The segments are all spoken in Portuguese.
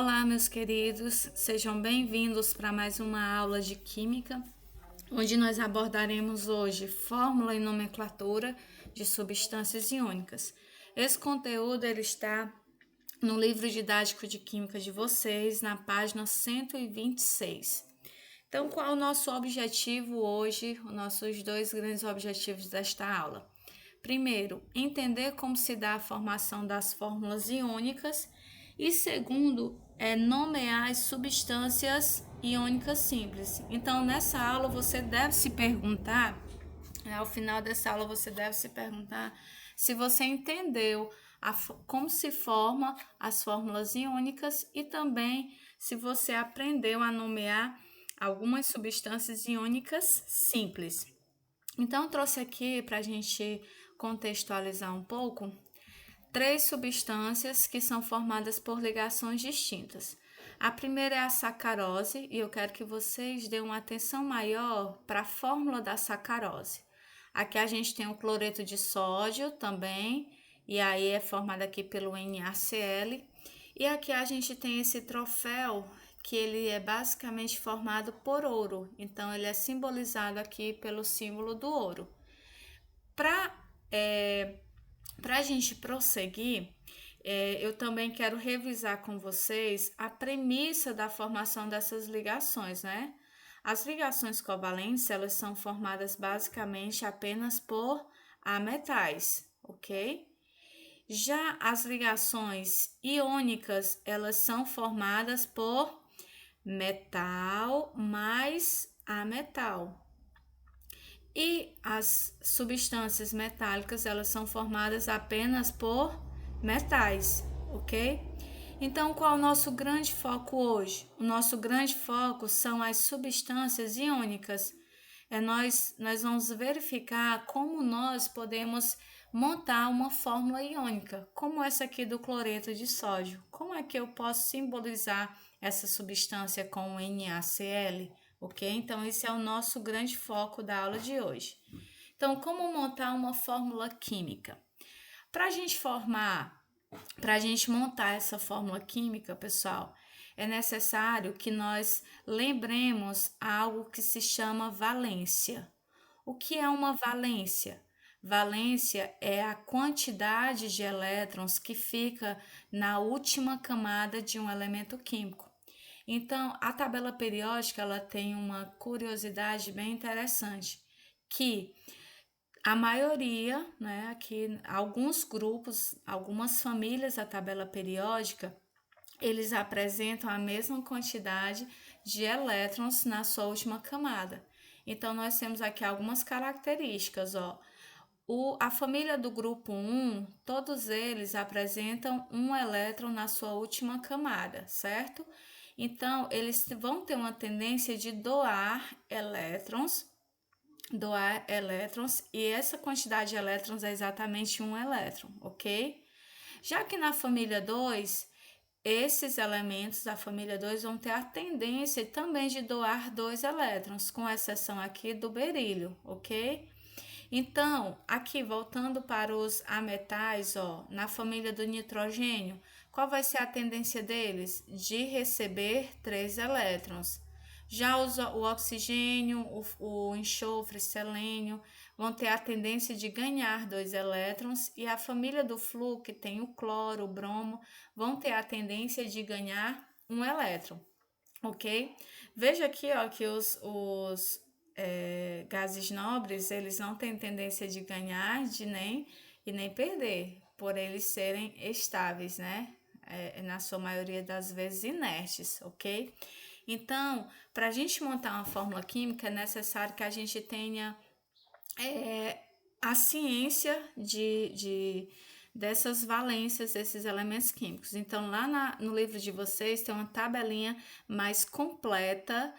Olá, meus queridos, sejam bem-vindos para mais uma aula de Química, onde nós abordaremos hoje fórmula e nomenclatura de substâncias iônicas. Esse conteúdo ele está no livro didático de Química de vocês, na página 126. Então, qual é o nosso objetivo hoje, os nossos dois grandes objetivos desta aula? Primeiro, entender como se dá a formação das fórmulas iônicas e segundo, nomear as substâncias iônicas simples. Então, nessa aula você deve se perguntar, ao final dessa aula você deve se perguntar se você entendeu como se formam as fórmulas iônicas e também se você aprendeu a nomear algumas substâncias iônicas simples. Então, eu trouxe aqui para a gente contextualizar um pouco três substâncias que são formadas por ligações distintas. A primeira é a sacarose, e eu quero que vocês dêem uma atenção maior para a fórmula da sacarose. Aqui a gente tem o cloreto de sódio também, e aí é formado aqui pelo NaCl. E aqui a gente tem esse troféu, que ele é basicamente formado por ouro, então ele é simbolizado aqui pelo símbolo do ouro. Para a gente prosseguir, eu também quero revisar com vocês a premissa da formação dessas ligações, né? As ligações covalentes, elas são formadas basicamente apenas por ametais, ok? Já as ligações iônicas, elas são formadas por metal mais ametal. E as substâncias metálicas, elas são formadas apenas por metais, ok? Então, qual é o nosso grande foco hoje? O nosso grande foco são as substâncias iônicas. Nós vamos verificar como nós podemos montar uma fórmula iônica, como essa aqui do cloreto de sódio. Como é que eu posso simbolizar essa substância com o NaCl? Ok? Então, esse é o nosso grande foco da aula de hoje. Então, como montar uma fórmula química? Para a gente montar essa fórmula química, pessoal, é necessário que nós lembremos algo que se chama valência. O que é uma valência? Valência é a quantidade de elétrons que fica na última camada de um elemento químico. Então, a tabela periódica ela tem uma curiosidade bem interessante, que a maioria, né, aqui alguns grupos, algumas famílias da tabela periódica, eles apresentam a mesma quantidade de elétrons na sua última camada. Então, nós temos aqui algumas características, ó. A família do grupo 1, todos eles apresentam um elétron na sua última camada, certo? Então, eles vão ter uma tendência de doar elétrons, e essa quantidade de elétrons é exatamente um elétron, ok? Já que na família 2, esses elementos da família 2 vão ter a tendência também de doar dois elétrons, com exceção aqui do berílio, ok? Então, aqui voltando para os ametais, ó, na família do nitrogênio, qual vai ser a tendência deles? De receber 3 elétrons. Já o oxigênio, o enxofre, selênio, vão ter a tendência de ganhar 2 elétrons, e a família do flúor, que tem o cloro, o bromo, vão ter a tendência de ganhar um elétron, ok? Veja aqui, ó, que os gases nobres, eles não têm tendência de ganhar e nem perder, por eles serem estáveis, né? Na sua maioria das vezes inertes, ok? Então, para a gente montar uma fórmula química, é necessário que a gente tenha a ciência dessas valências desses elementos químicos. Então, lá no livro de vocês tem uma tabelinha mais completa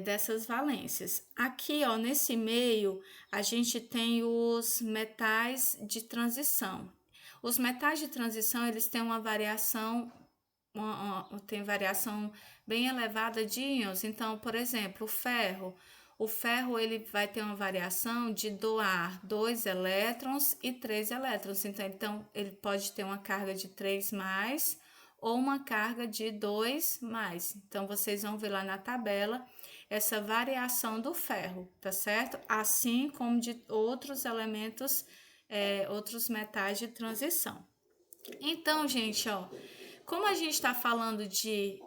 dessas valências. Aqui, ó, nesse meio, a gente tem os metais de transição. Os metais de transição, eles têm uma variação tem variação bem elevada de íons. Então, por exemplo, o ferro ele vai ter uma variação de doar 2 elétrons e 3 elétrons. Então, ele pode ter uma carga de 3 mais ou uma carga de 2 mais. Então, vocês vão ver lá na tabela essa variação do ferro, tá certo? Assim como de outros elementos, outros metais de transição. Então, gente, ó, como a gente está falando de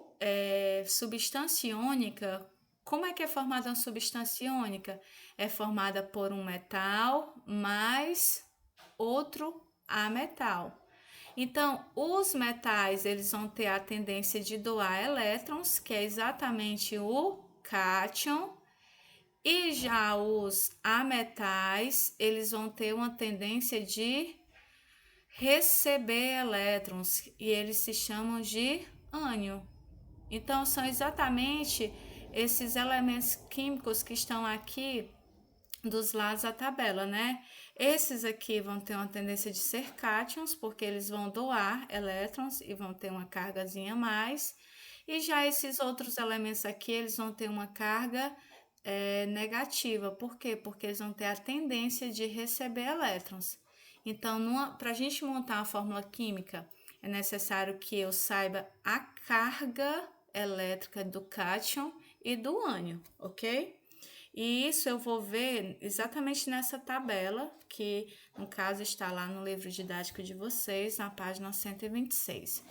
substância iônica, como é que é formada uma substância iônica? É formada por um metal mais outro ametal. Então, os metais, eles vão ter a tendência de doar elétrons, que é exatamente o cátion, e já os ametais, eles vão ter uma tendência de receber elétrons, e eles se chamam de ânion. Então, são exatamente esses elementos químicos que estão aqui dos lados da tabela, né? Esses aqui vão ter uma tendência de ser cátions, porque eles vão doar elétrons e vão ter uma cargazinha a mais. E já esses outros elementos aqui, eles vão ter uma carga negativa. Por quê? Porque eles vão ter a tendência de receber elétrons. Então, para a gente montar uma fórmula química, é necessário que eu saiba a carga elétrica do cátion e do ânion, ok? E isso eu vou ver exatamente nessa tabela, que no caso está lá no livro didático de vocês, na página 126.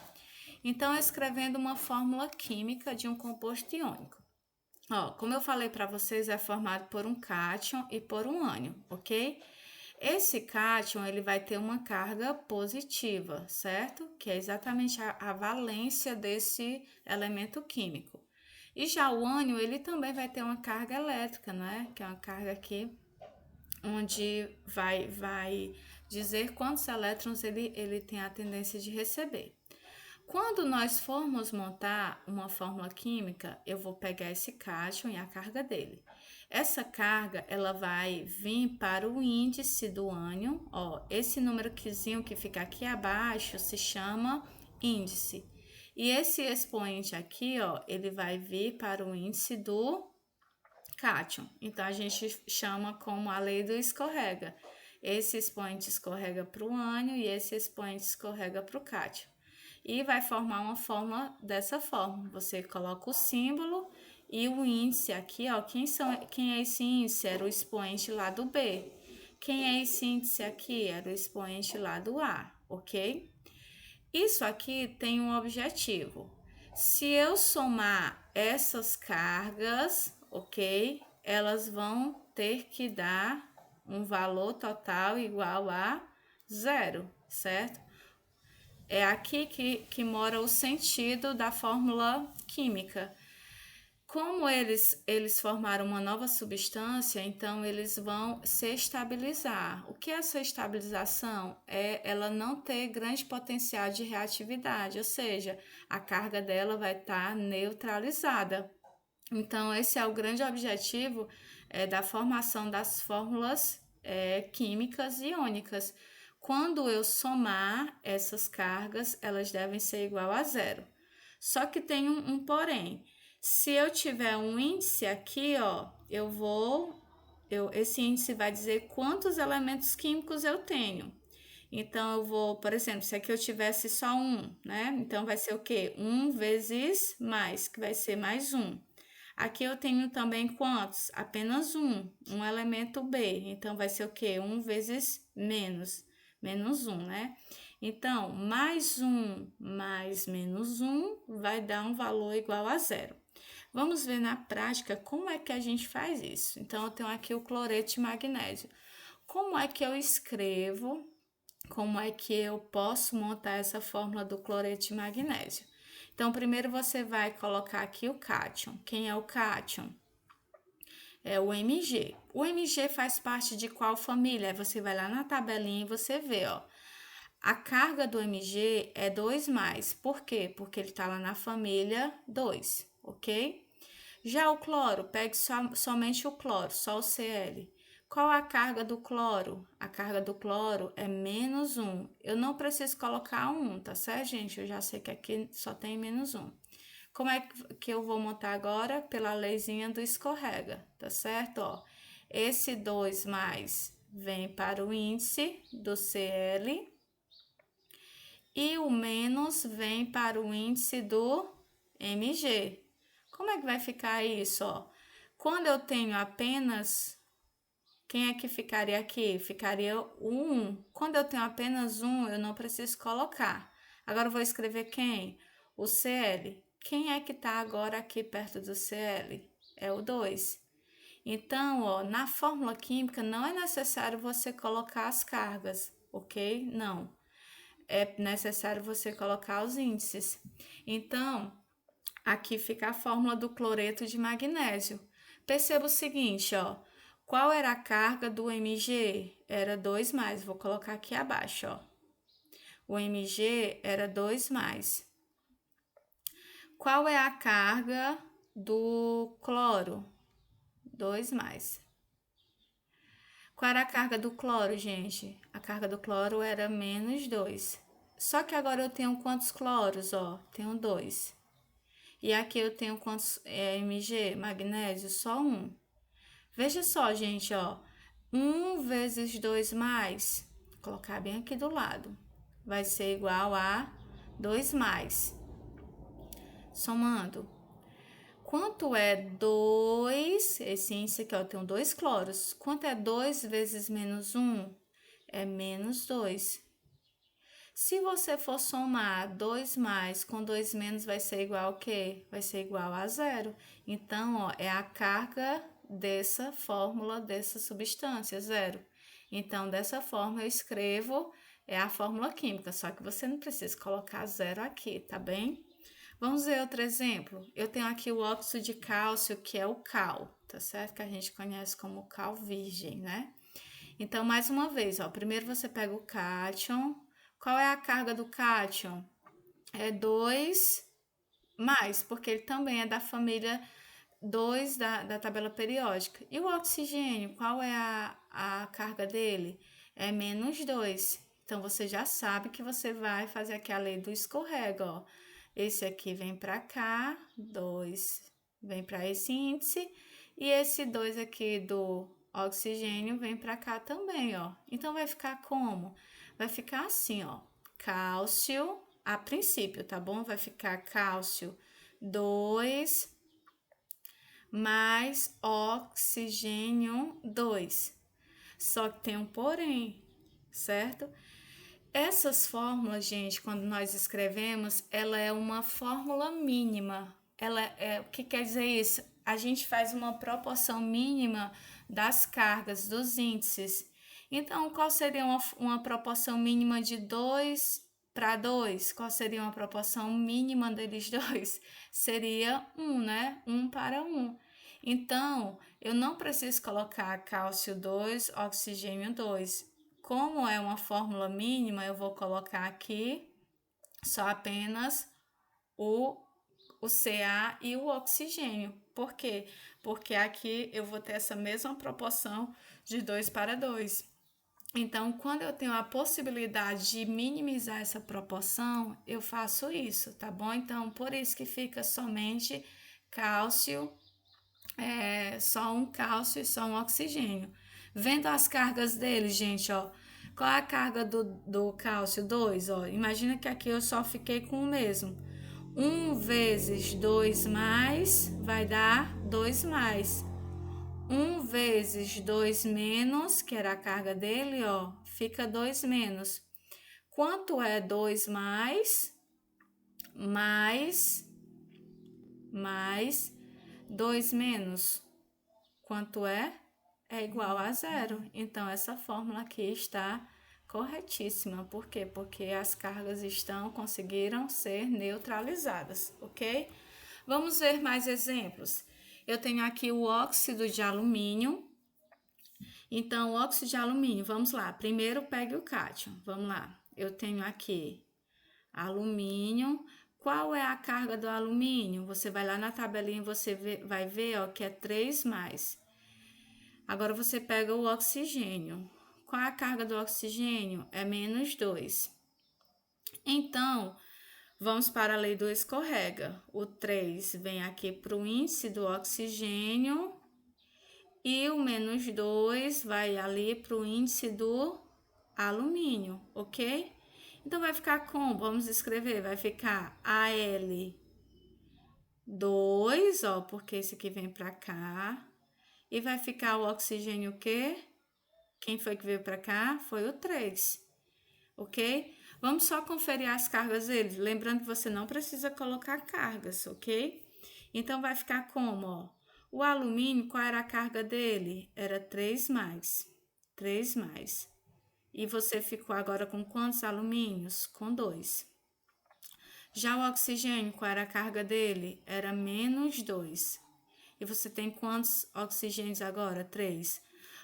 Então, escrevendo uma fórmula química de um composto iônico. Ó, como eu falei para vocês, é formado por um cátion e por um ânion, ok? Esse cátion, ele vai ter uma carga positiva, certo? Que é exatamente a valência desse elemento químico. E já o ânion, ele também vai ter uma carga elétrica, né? Que é uma carga aqui, onde vai dizer quantos elétrons ele tem a tendência de receber. Quando nós formos montar uma fórmula química, eu vou pegar esse cátion e a carga dele. Essa carga, ela vai vir para o índice do ânion. Ó, esse númerozinho que fica aqui abaixo se chama índice. E esse expoente aqui, ó, ele vai vir para o índice do cátion. Então, a gente chama como a lei do escorrega. Esse expoente escorrega para o ânion e esse expoente escorrega para o cátion. E vai formar uma fórmula dessa forma. Você coloca o símbolo e o índice aqui, ó. Quem é esse índice? Era o expoente lá do B. Quem é esse índice aqui? Era o expoente lá do A, ok? Isso aqui tem um objetivo. Se eu somar essas cargas, ok? Elas vão ter que dar um valor total igual a 0, certo? É aqui que mora o sentido da fórmula química. Como eles formaram uma nova substância, então eles vão se estabilizar. O que é essa estabilização? É ela não ter grande potencial de reatividade, ou seja, a carga dela vai estar neutralizada. Então, esse é o grande objetivo da formação das fórmulas químicas iônicas. Quando eu somar essas cargas, elas devem ser igual a 0. Só que tem um porém. Se eu tiver um índice aqui, ó, esse índice vai dizer quantos elementos químicos eu tenho. Então, eu vou, por exemplo, se aqui eu tivesse só um, né? Então, vai ser o quê? 1 vezes mais, que vai ser mais 1. Aqui eu tenho também quantos? Apenas um elemento B. Então, vai ser o quê? 1 vezes menos 1, né? Então, mais 1 mais menos 1 vai dar um valor igual a 0. Vamos ver na prática como é que a gente faz isso. Então, eu tenho aqui o cloreto de magnésio. Como é que eu escrevo? Como é que eu posso montar essa fórmula do cloreto de magnésio? Então, primeiro você vai colocar aqui o cátion. Quem é o cátion? É o Mg. O Mg faz parte de qual família? Você vai lá na tabelinha e você vê, ó. A carga do Mg é 2+. Por quê? Porque ele está lá na família 2, ok? Já o cloro, pegue somente o cloro, só o Cl. Qual a carga do cloro? A carga do cloro é -1. Eu não preciso colocar 1, tá certo, gente? Eu já sei que aqui só tem -1. Como é que eu vou montar agora? Pela leizinha do escorrega, tá certo? Ó, esse 2+ vem para o índice do Cl e o menos vem para o índice do Mg. Como é que vai ficar isso, ó? Quando eu tenho apenas, quem é que ficaria aqui? Ficaria o 1. Quando eu tenho apenas 1, eu não preciso colocar. Agora eu vou escrever quem? O Cl. Quem é que está agora aqui perto do Cl? É o 2. Então, ó, na fórmula química não é necessário você colocar as cargas, ok? Não. É necessário você colocar os índices. Então, aqui fica a fórmula do cloreto de magnésio. Perceba o seguinte, ó. Qual era a carga do Mg? Era 2 mais. Vou colocar aqui abaixo, ó. O Mg era 2 mais. Qual é a carga do cloro? 2 mais. Qual era a carga do cloro, gente? A carga do cloro era menos 2. Só que agora eu tenho quantos cloros, ó? Tenho 2. E aqui eu tenho quantos Mg? Magnésio? Só 1. Veja só, gente, ó. 1 vezes 2 mais, vou colocar bem aqui do lado, vai ser igual a 2 mais. Somando. Quanto é 2? Esse índice aqui, ó, eu tenho 2 cloros. Quanto é 2 vezes menos 1? É menos 2. Se você for somar 2 mais com 2 menos, vai ser igual ao quê? Vai ser igual a 0. Então, ó, é a carga dessa fórmula, dessa substância, 0. Então, dessa forma, eu escrevo a fórmula química, só que você não precisa colocar 0 aqui, tá bem? Vamos ver outro exemplo. Eu tenho aqui o óxido de cálcio, que é o cal, tá certo? Que a gente conhece como cal virgem, né? Então, mais uma vez, ó, primeiro você pega o cátion. Qual é a carga do cátion? É 2 mais, porque ele também é da família 2 da tabela periódica. E o oxigênio, qual é a carga dele? É menos 2. Então, você já sabe que você vai fazer aqui a lei do escorrega, ó. Esse aqui vem para cá, 2 vem para esse índice, e esse 2 aqui do oxigênio vem para cá também, ó. Então, vai ficar como? Vai ficar assim, ó. Cálcio, a princípio, tá bom? Vai ficar cálcio 2 mais oxigênio 2. Só que tem um porém, certo? Essas fórmulas, gente, quando nós escrevemos, ela é uma fórmula mínima. O que quer dizer isso? A gente faz uma proporção mínima das cargas, dos índices. Então, qual seria uma proporção mínima de 2 para 2? Qual seria uma proporção mínima deles dois? Seria 1, né? 1 para 1. Então, eu não preciso colocar cálcio 2, oxigênio 2. Como é uma fórmula mínima, eu vou colocar aqui só apenas o Ca e o oxigênio. Por quê? Porque aqui eu vou ter essa mesma proporção de 2 para 2. Então, quando eu tenho a possibilidade de minimizar essa proporção, eu faço isso, tá bom? Então, por isso que fica somente cálcio, só um cálcio e só um oxigênio. Vendo as cargas dele, gente, ó. Qual é a carga do cálcio? 2, ó. Imagina que aqui eu só fiquei com o mesmo. 1 vezes 2 mais vai dar 2 mais. 1 vezes 2 menos, que era a carga dele, ó, fica 2 menos. Quanto é 2 mais 2 menos? Quanto é? É igual a 0. Então, essa fórmula aqui está corretíssima. Por quê? Porque as cargas conseguiram ser neutralizadas, ok? Vamos ver mais exemplos. Eu tenho aqui o óxido de alumínio. Então, o óxido de alumínio, vamos lá. Primeiro, pegue o cátion. Vamos lá. Eu tenho aqui alumínio. Qual é a carga do alumínio? Você vai lá na tabelinha e você vai ver, ó, que é 3 mais. Agora, você pega o oxigênio. Qual é a carga do oxigênio? É menos 2. Então, vamos para a lei do escorrega. O 3 vem aqui para o índice do oxigênio e o menos 2 vai ali para o índice do alumínio, ok? Então, vai ficar como? Vamos escrever, vai ficar Al2, ó, porque esse aqui vem para cá. E vai ficar o oxigênio o quê? Quem foi que veio para cá? Foi o 3, ok? Vamos só conferir as cargas dele. Lembrando que você não precisa colocar cargas, ok? Então, vai ficar como, ó? O alumínio, qual era a carga dele? Era 3 mais. 3 mais. E você ficou agora com quantos alumínios? Com 2. Já o oxigênio, qual era a carga dele? Era menos 2. E você tem quantos oxigênios agora? 3.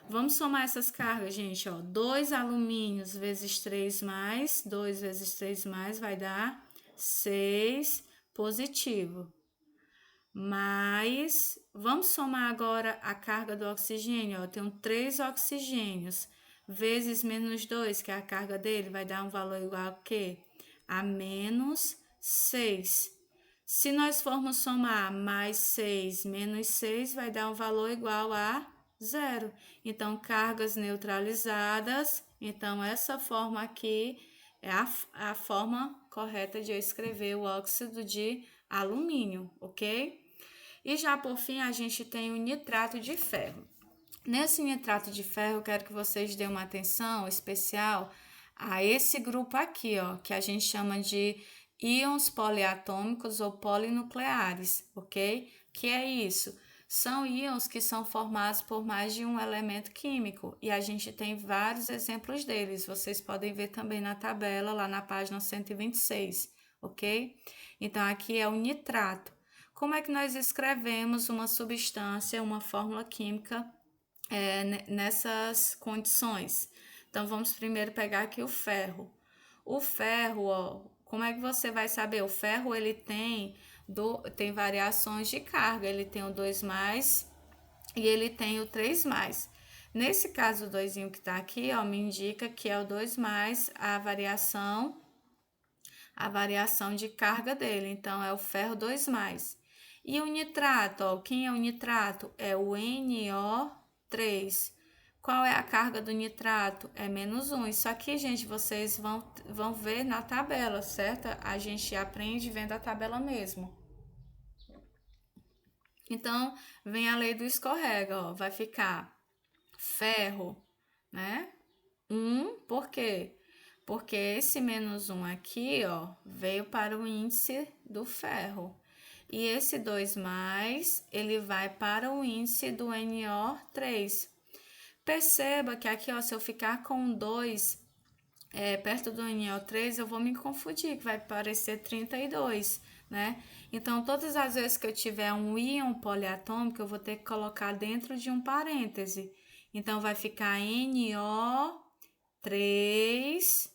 Vamos somar essas cargas, gente, ó. 2 alumínios vezes 3 mais, 2 vezes 3 mais vai dar 6 positivo. Mas, vamos somar agora a carga do oxigênio, ó. Eu tenho 3 oxigênios vezes menos 2, que é a carga dele, vai dar um valor igual a quê? A menos 6. Se nós formos somar mais 6 menos 6, vai dar um valor igual a 0. Então, cargas neutralizadas. Então, essa forma aqui é a forma correta de eu escrever o óxido de alumínio, ok? E já por fim, a gente tem o nitrato de ferro. Nesse nitrato de ferro, eu quero que vocês dêem uma atenção especial a esse grupo aqui, ó, que a gente chama de íons poliatômicos ou polinucleares, ok? Que é isso? São íons que são formados por mais de um elemento químico e a gente tem vários exemplos deles. Vocês podem ver também na tabela, lá na página 126, ok? Então, aqui é o nitrato. Como é que nós escrevemos uma substância, uma fórmula química nessas condições? Então, vamos primeiro pegar aqui o ferro. O ferro, ó, como é que você vai saber? O ferro, ele tem variações de carga. Ele tem o 2 mais e ele tem o 3 mais. Nesse caso, o 2 que está aqui, ó, me indica que é o 2 mais a variação de carga dele. Então, é o ferro 2 mais. E o nitrato, ó, quem é o nitrato? É o NO3. Qual é a carga do nitrato? É menos 1. Isso aqui, gente, vocês vão ver na tabela, certo? A gente aprende vendo a tabela mesmo. Então, vem a lei do escorrega, ó. Vai ficar ferro, né? 1, por quê? Porque esse menos 1 aqui, ó, veio para o índice do ferro. E esse 2 mais, ele vai para o índice do NO3. Perceba que aqui, ó, se eu ficar com 2 perto do NO3, eu vou me confundir, que vai parecer 32, né? Então, todas as vezes que eu tiver um íon poliatômico, eu vou ter que colocar dentro de um parêntese. Então, vai ficar NO3.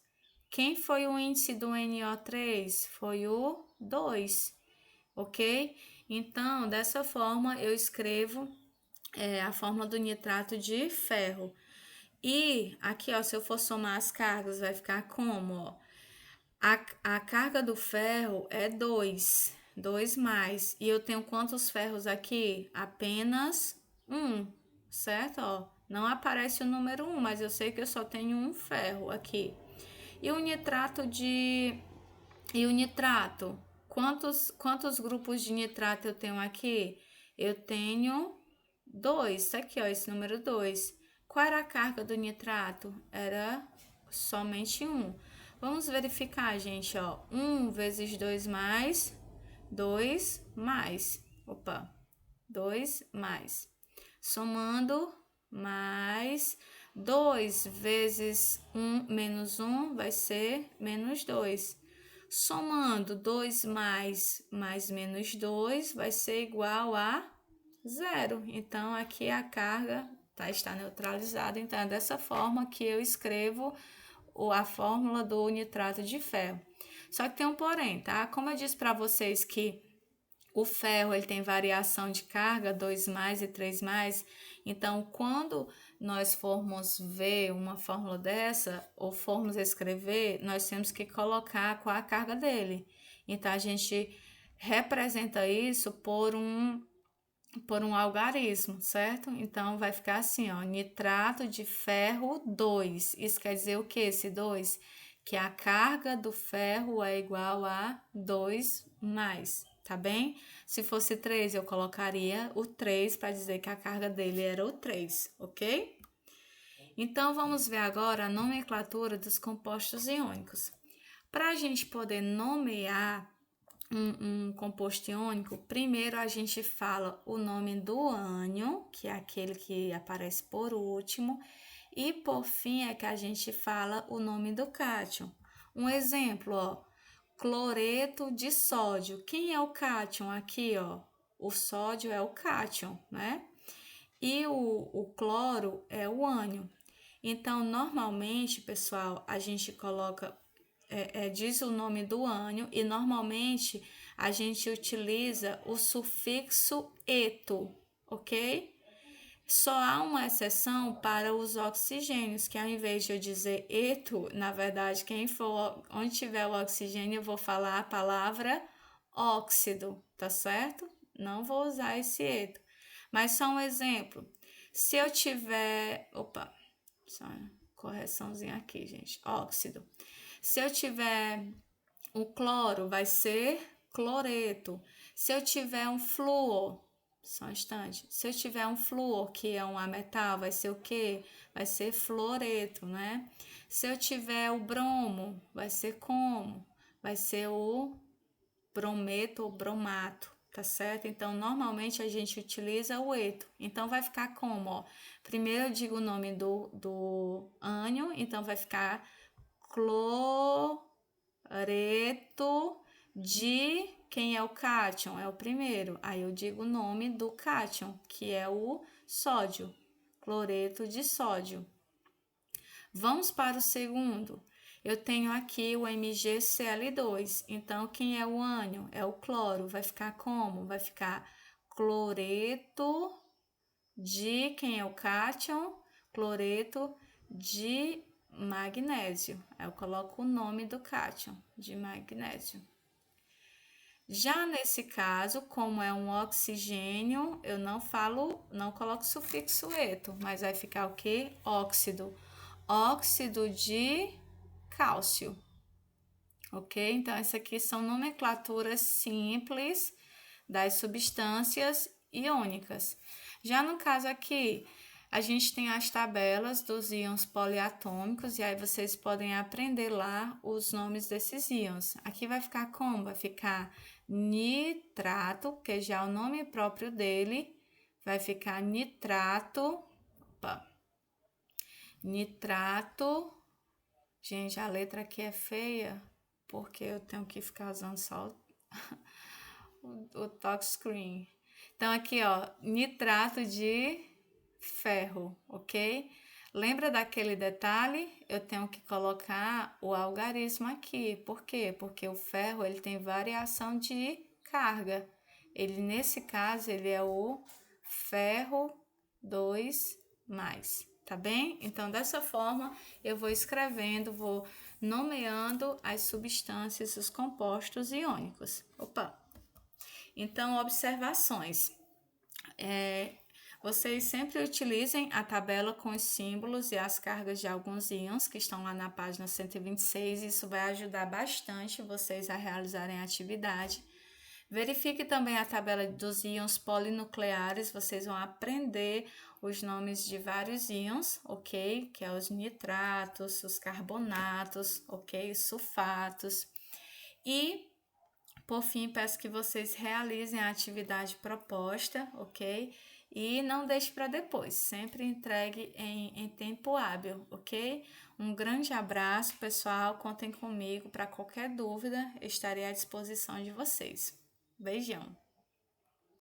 Quem foi o índice do NO3? Foi o 2, ok? Então, dessa forma, eu escrevo a fórmula do nitrato de ferro. E aqui, ó, se eu for somar as cargas, vai ficar como, ó? A carga do ferro é 2, 2 mais. E eu tenho quantos ferros aqui? Apenas 1, certo? Ó, não aparece o número 1, mas eu sei que eu só tenho um ferro aqui. E o nitrato de... E o nitrato? Quantos grupos de nitrato eu tenho aqui? Eu tenho 2, tá aqui, ó, esse número 2. Qual era a carga do nitrato? Era somente 1. Vamos verificar, gente, ó. 1 vezes 2 mais, 2 mais. Opa, 2 mais. Somando, mais 2 vezes 1 menos 1 vai ser menos 2. Somando 2 mais menos 2 vai ser igual a 0. Então, aqui a carga está neutralizada. Então, é dessa forma que eu escrevo a fórmula do nitrato de ferro. Só que tem um porém, tá? Como eu disse para vocês que o ferro ele tem variação de carga, 2 mais e 3 mais. Então, quando nós formos ver uma fórmula dessa, ou formos escrever, nós temos que colocar qual a carga dele. Então, a gente representa isso por um algarismo, certo? Então, vai ficar assim, ó, nitrato de ferro 2. Isso quer dizer o que, esse 2? que a carga do ferro é igual a 2 mais, tá bem? Se fosse 3, eu colocaria o 3 para dizer que a carga dele era o 3, ok? Então, vamos ver agora a nomenclatura dos compostos iônicos. Para a gente poder nomear um composto iônico, primeiro a gente fala o nome do ânion, que é aquele que aparece por último, e por fim é que a gente fala o nome do cátion. Um exemplo, ó, cloreto de sódio. Quem é o cátion aqui, ó? O sódio é o cátion, né? E o cloro é o ânion. Então, normalmente, pessoal, a gente coloca, diz o nome do ânion e normalmente a gente utiliza o sufixo eto, ok? Só há uma exceção para os oxigênios, que ao invés de eu dizer eto, na verdade, onde tiver o oxigênio, eu vou falar a palavra óxido, tá certo? Não vou usar esse eto. Mas só um exemplo. Se eu tiver, só uma correçãozinha aqui, gente. Óxido. Se eu tiver o cloro, vai ser cloreto. Se eu tiver um flúor, só um instante. Se eu tiver um flúor, que é um ametal, vai ser o quê? Vai ser fluoreto, né? Se eu tiver o bromo, vai ser como? Vai ser o brometo ou bromato, tá certo? Então, normalmente a gente utiliza o eto. Então, vai ficar como, ó? Primeiro eu digo o nome do ânion, então vai ficar cloreto de quem é o cátion? É o primeiro. Aí eu digo o nome do cátion, que é o sódio, cloreto de sódio. Vamos para o segundo. Eu tenho aqui o MgCl2. Então, quem é o ânion? É o cloro. Vai ficar como? Vai ficar cloreto de quem é o cátion? Cloreto de magnésio. Aí eu coloco o nome do cátion, de magnésio. Já nesse caso, como é um oxigênio, eu não coloco sufixo eto, mas vai ficar o quê? Óxido. Óxido de cálcio. Ok? Então, essas aqui são nomenclaturas simples das substâncias iônicas. Já no caso aqui, a gente tem as tabelas dos íons poliatômicos e aí vocês podem aprender lá os nomes desses íons. Aqui vai ficar como? Vai ficar nitrato, que já é o nome próprio dele, vai ficar nitrato. Nitrato. Gente, a letra aqui é feia, porque eu tenho que ficar usando só o touchscreen. Então, aqui, ó, nitrato de ferro, ok? Lembra daquele detalhe? Eu tenho que colocar o algarismo aqui. Por quê? Porque o ferro, ele tem variação de carga. Ele, nesse caso, ele é o ferro 2+, tá bem? Então, dessa forma, eu vou escrevendo, vou nomeando as substâncias, os compostos iônicos. Então, observações. Vocês sempre utilizem a tabela com os símbolos e as cargas de alguns íons que estão lá na página 126. Isso vai ajudar bastante vocês a realizarem a atividade. Verifique também a tabela dos íons polinucleares. Vocês vão aprender os nomes de vários íons, ok? Que é os nitratos, os carbonatos, ok? Os sulfatos. E, por fim, peço que vocês realizem a atividade proposta, ok? E não deixe para depois, sempre entregue em tempo hábil, ok? Um grande abraço, pessoal. Contem comigo para qualquer dúvida, eu estarei à disposição de vocês. Beijão!